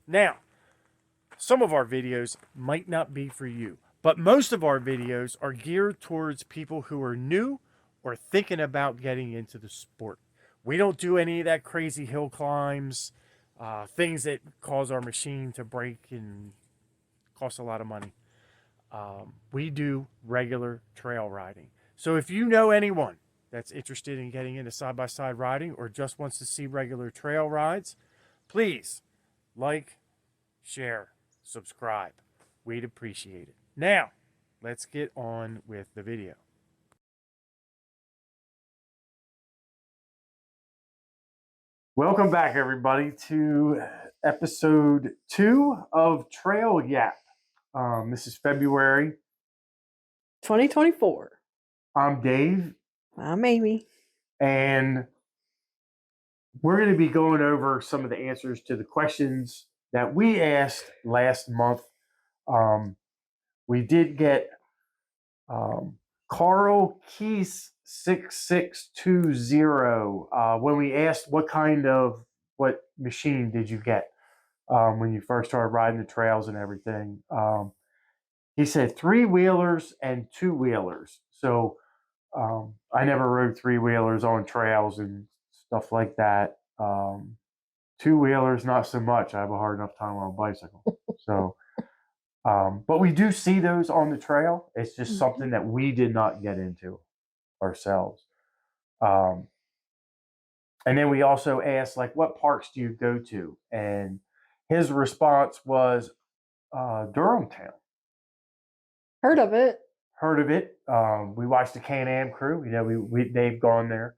Now, some of our videos might not be for you, but most of our videos are geared towards people who are new or thinking about getting into the sport. We don't do any of that crazy hill climbs, things that cause our machine to break and cost a lot of money. We do regular trail riding. So if you know anyone that's interested in getting into side-by-side riding or just wants to see regular trail rides, please like, share, subscribe. We'd appreciate it. Now, let's get on with the video. Welcome back, everybody, to episode 2 of Trail Yap. This is February 2024. I'm Dave. I'm Amy. And we're going to be going over some of the answers to the questions that we asked last month. We did get Carl Keys 6620 when we asked what machine did you get when you first started riding the trails and everything. He said 3-wheelers and 2-wheelers. So I never rode 3-wheelers on trails and stuff like that. 2-wheelers, not so much. I have a hard enough time on a bicycle. So, but we do see those on the trail. It's just something that we did not get into ourselves. And then we also asked, like, what parks do you go to? And his response was Durham Town. Heard of it. Heard of it. We watched the Can-Am crew. You know, they've gone there.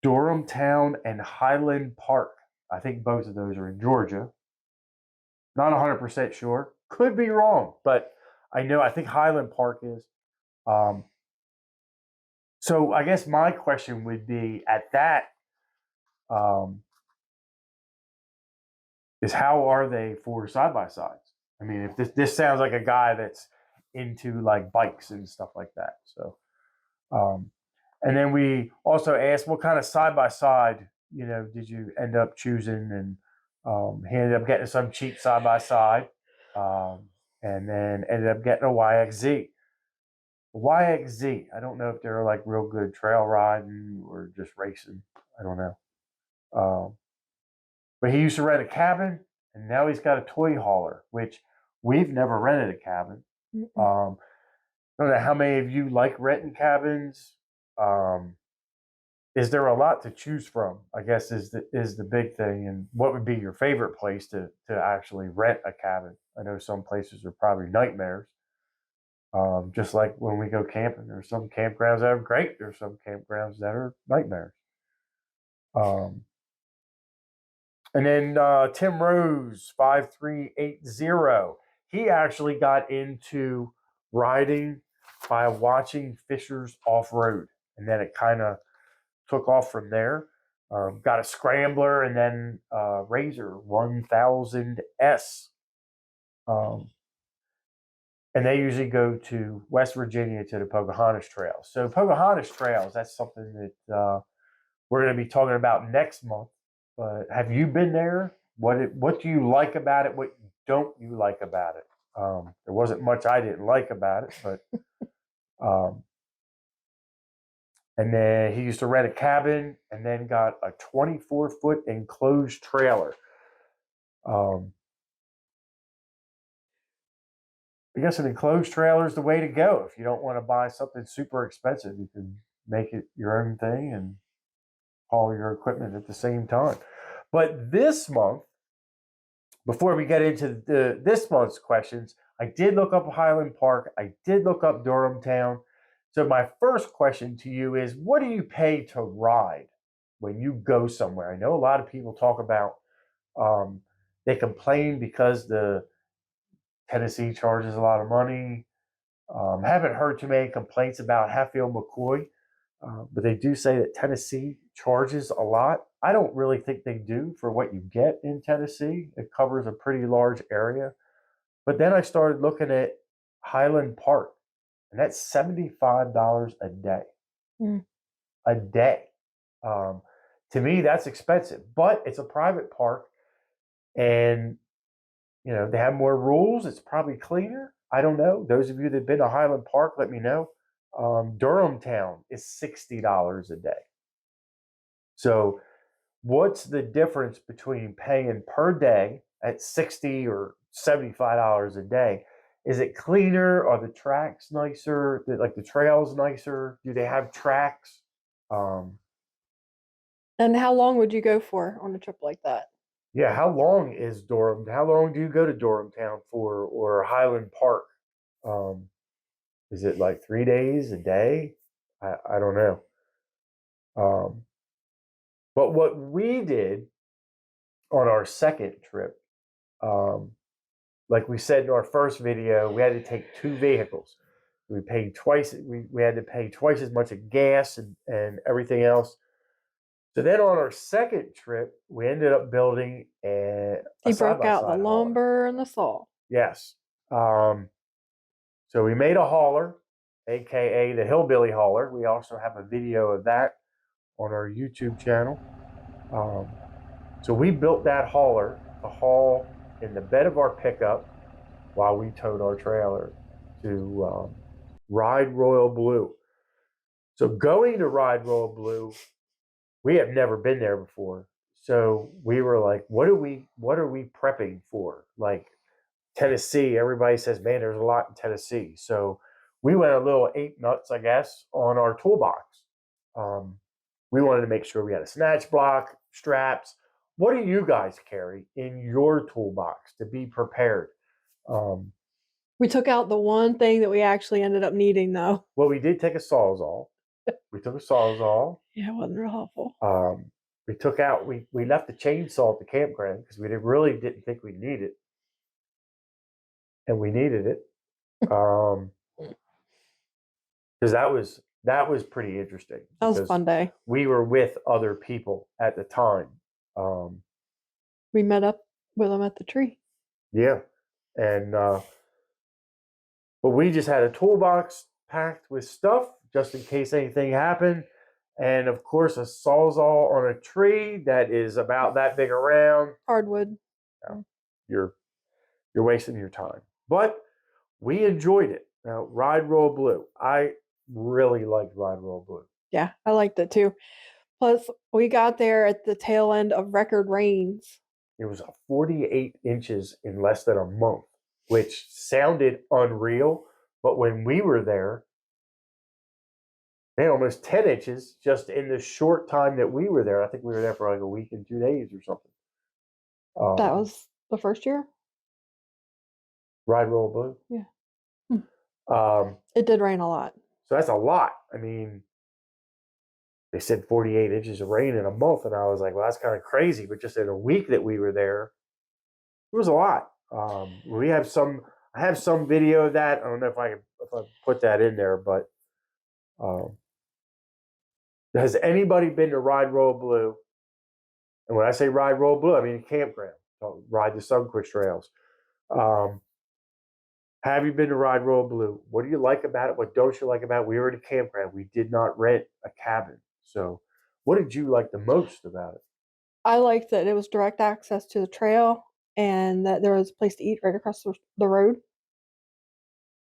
Durham Town and Highland Park. I think both of those are in Georgia. Not 100% sure. Could be wrong, but I think Highland Park is. So I guess my question would be at that is how are they for side-by-sides? I mean, if this sounds like a guy that's into like bikes and stuff like that. So, and then we also asked what kind of side-by-side, did you end up choosing? And he ended up getting some cheap side-by-side, and then ended up getting a YXZ. YXZ, I don't know if they're like real good trail riding or just racing. I don't know. But he used to rent a cabin, and now he's got a toy hauler, which we've never rented a cabin. I don't know how many of you like renting cabins. Is there a lot to choose from? I guess is the big thing. And what would be your favorite place to actually rent a cabin? I know some places are probably nightmares. Just like when we go camping, there's some campgrounds that are great. There's some campgrounds that are nightmares. And then Tim Rose 5380. He actually got into riding by watching Fisher's Offroad, and then it kind of took off from there. Got a Scrambler and then RZR 1000S. And they usually go to West Virginia to the Pocahontas Trails. So Pocahontas Trails, that's something that we're going to be talking about next month. But have you been there? What do you like about it? What don't you like about it? There wasn't much I didn't like about it, but and then he used to rent a cabin and then got a 24-foot enclosed trailer. I guess an enclosed trailer is the way to go. If you don't want to buy something super expensive, you can make it your own thing and haul your equipment at the same time. But this month, before we get into this month's questions, I did look up Highland Park. I did look up Durham Town. So my first question to you is, what do you pay to ride when you go somewhere? I know a lot of people talk about, they complain because the Tennessee charges a lot of money. Haven't heard too many complaints about Hatfield McCoy, but they do say that Tennessee charges a lot. I don't really think they do for what you get in Tennessee. It covers a pretty large area. But then I started looking at Highland Park, and that's $75 a day. A day. To me, that's expensive, but it's a private park, and they have more rules. It's probably cleaner. I don't know. Those of you that've been to Highland Park, let me know. Durham Town is $60 a day. So, what's the difference between paying per day at $60 or $75 a day? Is it cleaner? Are the tracks nicer? Like the trails nicer? Do they have tracks? And how long would you go for on a trip like that? Yeah, how long is Durham? How long do you go to Durham Town for, or Highland Park? Is it like 3 days, a day? I don't know. But what we did on our second trip, like we said in our first video, we had to take 2 vehicles. We paid twice. We had to pay twice as much of gas and everything else. So then on our second trip, we ended up building a He broke out the side-by-side hauler. lumber and the saw. Yes. So we made a hauler, aka the hillbilly hauler. We also have a video of that on our YouTube channel. So we built that hauler to haul in the bed of our pickup while we towed our trailer to Ride Royal Blue. So going to Ride Royal Blue, we have never been there before. So we were like, what are we prepping for? Like Tennessee, everybody says, man, there's a lot in Tennessee. So we went a little 8 nuts, I guess, on our toolbox. We wanted to make sure we had a snatch block, straps. What do you guys carry in your toolbox to be prepared? We took out the one thing that we actually ended up needing, though. Well, we did take a Sawzall. We took a Sawzall. Yeah, it wasn't real helpful. We took out, we left the chainsaw at the campground because we really didn't think we needed it. And we needed it. Because that was pretty interesting. That was a fun day. We were with other people at the time. We met up with them at the tree. Yeah. And but we just had a toolbox packed with stuff just in case anything happened. And of course, a Sawzall on a tree that is about that big around. Hardwood. You're wasting your time. But we enjoyed it. Now, Ride Royal Blue. I really liked Ride Royal Blue. Yeah, I liked it too. Plus, we got there at the tail end of record rains. It was 48 inches in less than a month, which sounded unreal. But when we were there, man, almost 10 inches just in the short time that we were there. I think we were there for like a week and 2 days or something. That was the first year? Ride Royal Blue? Yeah. It did rain a lot. So that's a lot. I mean, they said 48 inches of rain in a month, and I was like, well, that's kind of crazy. But just in a week that we were there, it was a lot. I have some video of that. I don't know if I put that in there, but has anybody been to Ride Royal Blue? And when I say Ride Royal Blue, I mean a campground. Ride the Sunquist trails. Have you been to Ride Royal Blue? What do you like about it? What don't you like about it? We were at a campground. We did not rent a cabin. So what did you like the most about it? I liked that it was direct access to the trail and that there was a place to eat right across the road.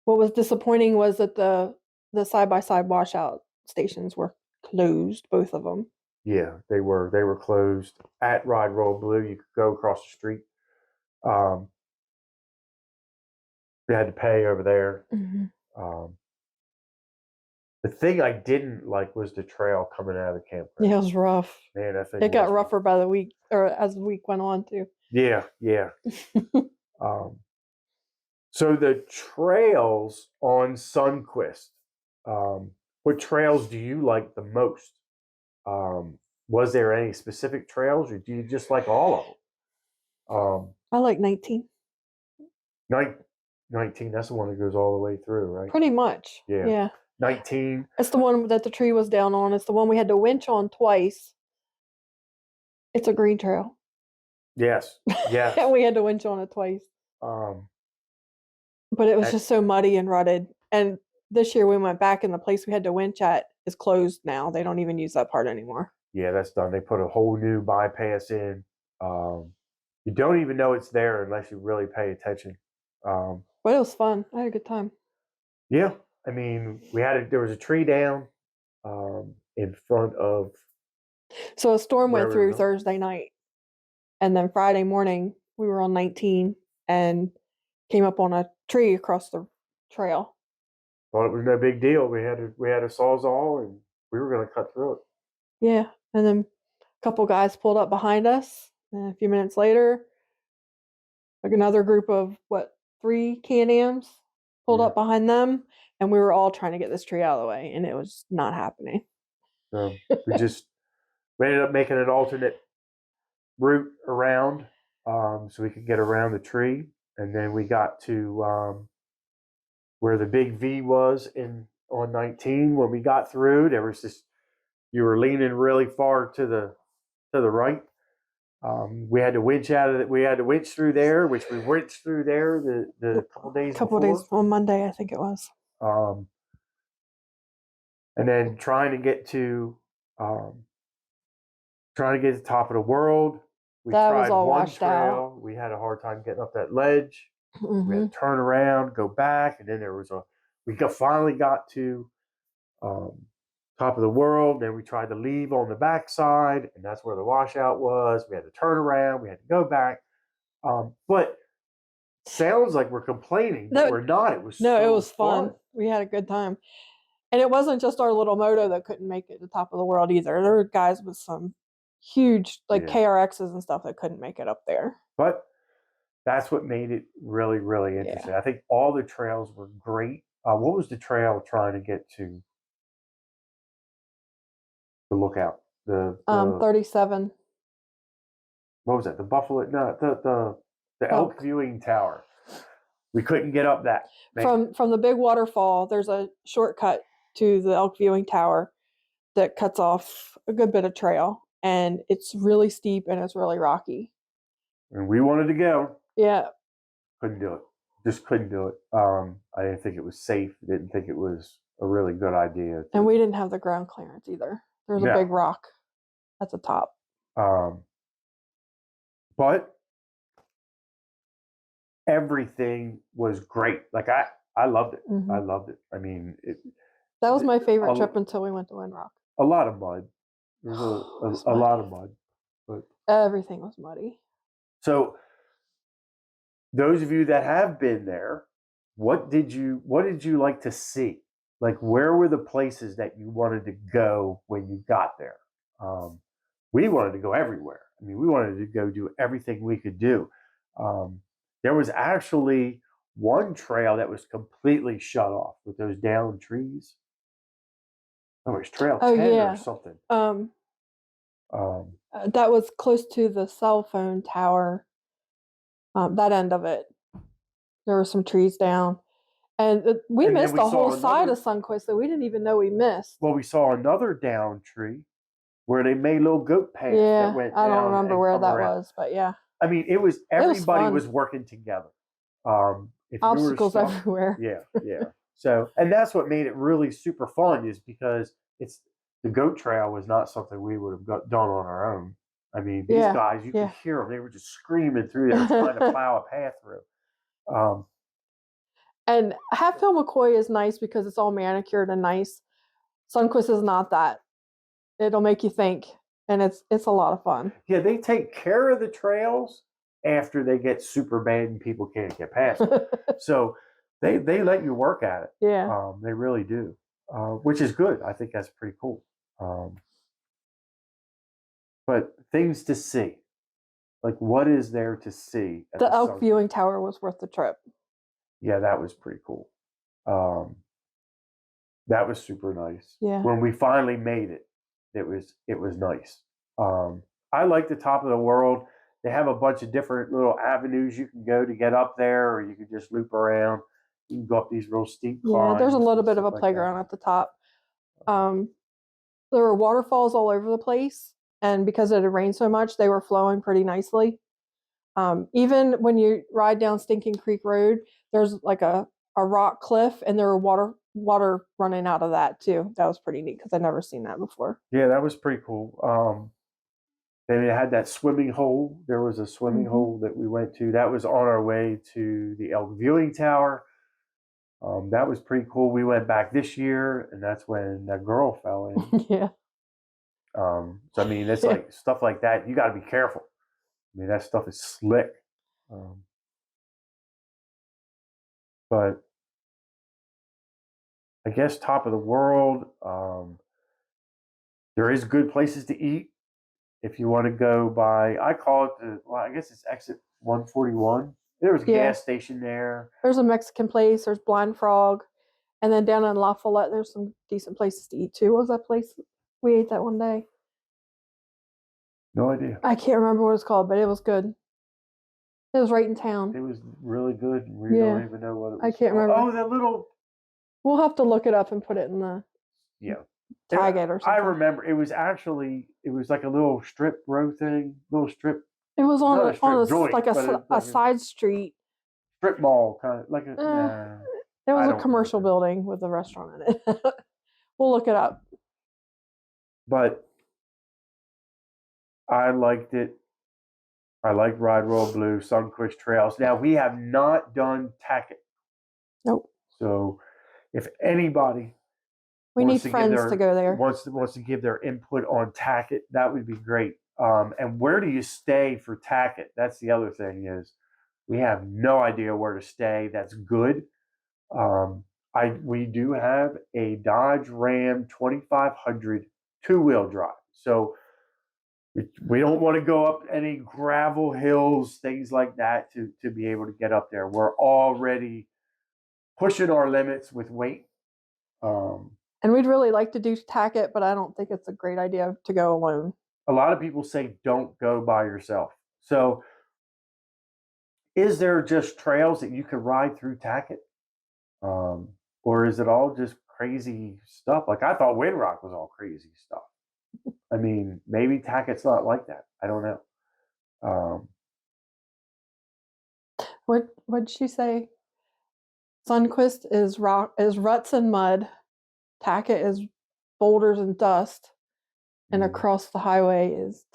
What was disappointing was that the side-by-side washout stations were closed, both of them. Yeah, they were closed. At Ride Royal Blue, you could go across the street. You had to pay over there. Mm-hmm. The thing I didn't like was the trail coming out of the campground. Yeah, it was rough. Man, that thing it got rougher by the week, or as the week went on too. Yeah. So the trails on Sunquist, what trails do you like the most? Was there any specific trails, or do you just like all of them? I like 19. 19, that's the one that goes all the way through, right? Pretty much. Yeah. 19. It's the one that the tree was down on. It's the one we had to winch on twice. It's a green trail. Yes. And we had to winch on it twice. But it was just so muddy and rutted. And this year we went back, and the place we had to winch at is closed now. They don't even use that part anymore. Yeah, that's done. They put a whole new bypass in. You don't even know it's there unless you really pay attention. But it was fun. I had a good time. Yeah, I mean, there was a tree down in front of So a storm where went we were through going. Thursday night, and then Friday morning we were on 19 and came up on a tree across the trail. Thought it was no big deal. We had a sawzall and we were going to cut through it. Yeah, and then a couple guys pulled up behind us, and a few minutes later, like another group of 3 Can-Ams pulled Yeah. up behind them, and we were all trying to get this tree out of the way, and it was not happening. So we ended up making an alternate route around so we could get around the tree, and then we got to where the big V was on 19. When we got through, there was this. You were leaning really far to the right. We had to winch out of it. We had to winch through there, which we winched through there the couple days before. On Monday, I think it was. And then trying to get to the top of the world. We That was tried all one washed out. trail. We had a hard time getting up that ledge. We Mm-hmm. had to turn around, go back, and then we finally got to top of the world. Then we tried to leave on the backside, and that's where the washout was. We had to turn around. We had to go back. But sounds like we're complaining, but we're not. It was it was fun. We had a good time. And it wasn't just our little moto that couldn't make it to the top of the world either. There were guys with some huge, like KRXs and stuff that couldn't make it up there. But that's what made it really, really interesting. I think all the trails were great. What was the trail trying to get to the lookout? The 37. What was that? The Buffalo? No, the elk viewing tower. We couldn't get up that. From the big waterfall, there's a shortcut to the elk viewing tower that cuts off a good bit of trail, and it's really steep and it's really rocky. And we wanted to go. Yeah. Couldn't do it. Just couldn't do it. I didn't think it was safe. Didn't think it was a really good idea. And we didn't have the ground clearance either. There was a big rock at the top. But everything was great. Like I loved it. Mm-hmm. I loved it. I mean, that was my favorite trip until we went to WINDROCK. A lot of mud. There was a lot of mud, but everything was muddy. So, those of you that have been there, what did you like to see? Like, where were the places that you wanted to go when you got there? We wanted to go everywhere. I mean, we wanted to go do everything we could do. There was actually one trail that was completely shut off with those downed trees. Oh, it was Trail 10 or something. That was close to the cell phone tower. That end of it, there were some trees down, and we missed the whole side of Sunquist that we didn't even know we missed. Well, we saw another down tree where they made little goat paths that went down. I don't remember where that was, but yeah. I mean, everybody was working together. Obstacles everywhere. Yeah. So, and that's what made it really super fun, is because the goat trail was not something we would have done on our own. I mean, these guys, you could hear them; they were just screaming through there, trying to plow a path through. And HATFIELD MCCOY is nice because it's all manicured and nice. Sunquist is not that. It'll make you think, and it's a lot of fun. Yeah, they take care of the trails after they get super bad and people can't get past them. So they let you work at it. Yeah. They really do, which is good. I think that's pretty cool. But things to see, like what is there to see? The elk viewing tower was worth the trip. Yeah, that was pretty cool. That was super nice. Yeah. When we finally made it, it was nice. I like the top of the world. They have a bunch of different little avenues you can go to get up there, or you can just loop around. You can go up these real steep climbs. Yeah, there's a little bit of a playground at the top. There were waterfalls all over the place, and because it had rained so much, they were flowing pretty nicely. Even when you ride down Stinking Creek Road, there's like a rock cliff, and there were water running out of that too. That was pretty neat because I'd never seen that before. Yeah, that was pretty cool. They had that swimming hole. There was a swimming hole that we went to. That was on our way to the elk viewing tower. That was pretty cool. We went back this year, and that's when that girl fell in. Yeah. So I mean, it's like stuff like that. You got to be careful. I mean, that stuff is slick. But I guess top of the world. There is good places to eat if you want to go by. I call it I guess it's exit 141. There was a gas station there. There's a Mexican place. There's Blind Frog, and then down in La Follette, there's some decent places to eat too. What was that place we ate that one day? No idea. I can't remember what it's called, but it was good. It was right in town. It was really good. We don't even know what it was. I can't remember. Oh, that little. We'll have to look it up and put it in the tag it or something. I remember it was like a little strip row thing, little strip. It was on joint, like a side street. Strip mall kind of like a. It was a commercial building with a restaurant in it. We'll look it up. But I liked it. I liked Ride Royal Blue, Sunquist Trails. Now, we have not done Tackett. Nope. So, if anybody we need friends to go there. Wants to give their input on Tackett, that would be great. And where do you stay for Tackett? That's the other thing is we have no idea where to stay. That's good. We do have a Dodge Ram 2500 two-wheel drive. So we don't want to go up any gravel hills, things like that to be able to get up there. We're already pushing our limits with weight. And we'd really like to do Tackett, but I don't think it's a great idea to go alone. A lot of people say don't go by yourself. So is there just trails that you could ride through Tackett? Or is it all just crazy stuff? Like I thought WINDROCK was all crazy stuff. I mean, maybe Tackett's not like that. I don't know. What'd she say? Sunquist is ruts and mud. Tackett is boulders and dust. And across the highway is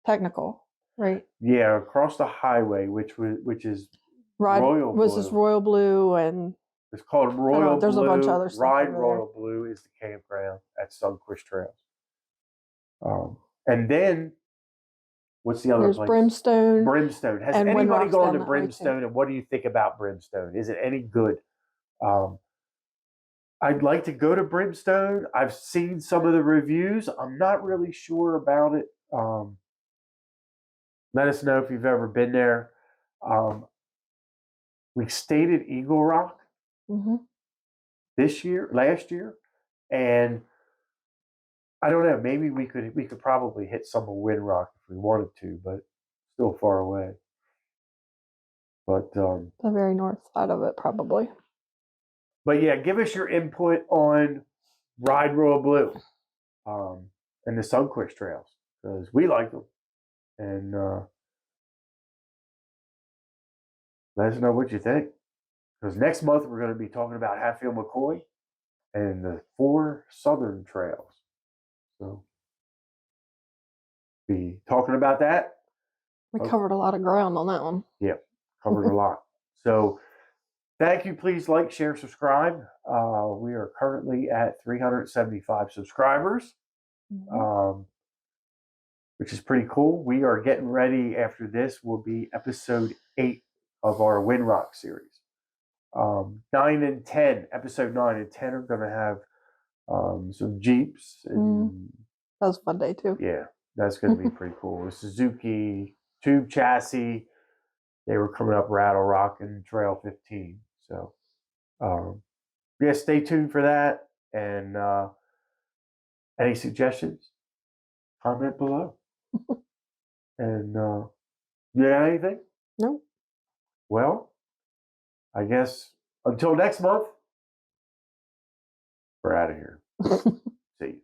technical, right? Yeah, across the highway, which is Royal Blue, and it's called Royal Blue. There's a bunch of other stuff. Ride Royal Blue is the campground at Sunquist Trails. And then what's the other place? Brimstone. Brimstone. Has anybody gone to Brimstone? And what do you think about Brimstone? Is it any good? I'd like to go to Brimstone. I've seen some of the reviews. I'm not really sure about it. Let us know if you've ever been there. We stayed at Eagle Rock last year, and I don't know. Maybe we could probably hit some of WINDROCK if we wanted to, but still far away. But the very north side of it, probably. But yeah, give us your input on Ride Royal Blue and the Sunquist Trails because we like them. And let us know what you think. Because next month we're going to be talking about HATFIELD MCCOY and the 4 Southern Trails. So be talking about that. We covered a lot of ground on that one. Yeah, covered a lot. So thank you. Please like, share, subscribe. We are currently at 375 subscribers, which is pretty cool. We are getting ready. After this will be episode 8 of our WINDROCK series. 9 and 10, episode 9 and 10 are going to have some Jeeps. And, that was a fun day too. Yeah, that's going to be pretty cool. A Suzuki tube chassis. They were coming up Rattle Rock and Trail 15. So, yeah, stay tuned for that. And any suggestions, comment below. And you got anything? No. Well, I guess until next month, we're out of here. See you.